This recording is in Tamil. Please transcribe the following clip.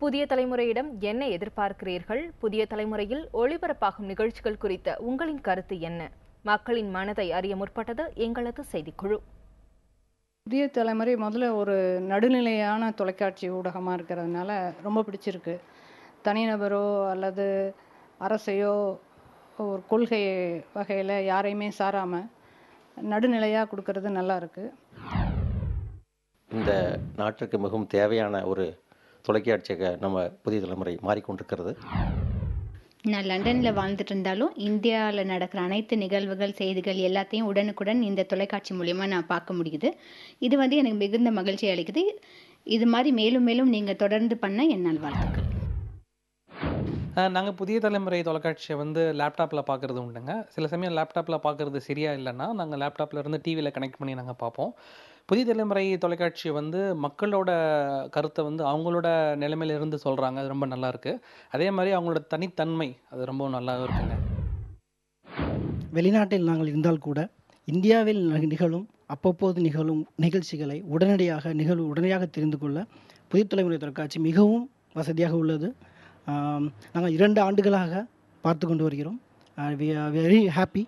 புதிய தலைமுறையிடம் என்ன எதிர்பார்க்கிறீர்கள்? புதிய தலைமுறையில் ஒளிபரப்பாகும் நிகழ்ச்சிகள் குறித்த உங்களின் கருத்து என்ன? மக்களின் மனதை அறிய முற்பட்டது எங்களது செய்திக்குழு. புதிய தலைமுறை முதல்ல ஒரு நடுநிலையான தொலைக்காட்சி ஊடகமாக இருக்கிறதுனால ரொம்ப பிடிச்சிருக்கு. தனிநபரோ அல்லது அரசையோ ஒரு கொள்கை வகையில் யாரையுமே சாராமல் நடுநிலையாக கொடுக்கறது நல்லா இருக்குது. இந்த நாட்டிற்கு மிகவும் தேவையான ஒரு தொலைக்காட்சியாக நம்ம புதிய தலைமுறை மாறிக்கொண்டிருக்கிறது. நான் லண்டனில் வாழ்ந்துட்டு இருந்தாலும் இந்தியாவில் நடக்கிற அனைத்து நிகழ்வுகள், செய்திகள் எல்லாத்தையும் உடனுக்குடன் இந்த தொலைக்காட்சி மூலயமா நான் பார்க்க முடியுது. இது எனக்கு மிகுந்த மகிழ்ச்சி அளிக்குது. இது மாதிரி மேலும் மேலும் நீங்கள் தொடர்ந்து பண்ண என்னால் வாழ்த்துக்கள். நாங்கள் புதிய தலைமுறை தொலைக்காட்சியை லேப்டாப்பில் பார்க்குறது உண்டுங்க. சில சமயம் லேப்டாப்பில் பார்க்குறது சரியா இல்லைன்னா நாங்கள் லேப்டாப்பில் இருந்து டிவியில் கனெக்ட் பண்ணி நாங்கள் பார்ப்போம். புதிய தலைமுறை தொலைக்காட்சி மக்களோட கருத்தை அவங்களோட நிலைமையிலிருந்து சொல்கிறாங்க. அது ரொம்ப நல்லா இருக்குது. அதே மாதிரி அவங்களோட தனித்தன்மை அது ரொம்ப நல்லாவே இருக்குங்க. வெளிநாட்டில் நாங்கள் இருந்தால் கூட இந்தியாவில் நிகழும் அப்பப்போது நிகழும் நிகழ்ச்சிகளை உடனடியாக தெரிந்து கொள்ள புதிய தலைமுறை தொலைக்காட்சி மிகவும் வசதியாக உள்ளது. நாங்கள் 2 ஆண்டுகளாக பார்த்து கொண்டு வருகிறோம். We are very happy.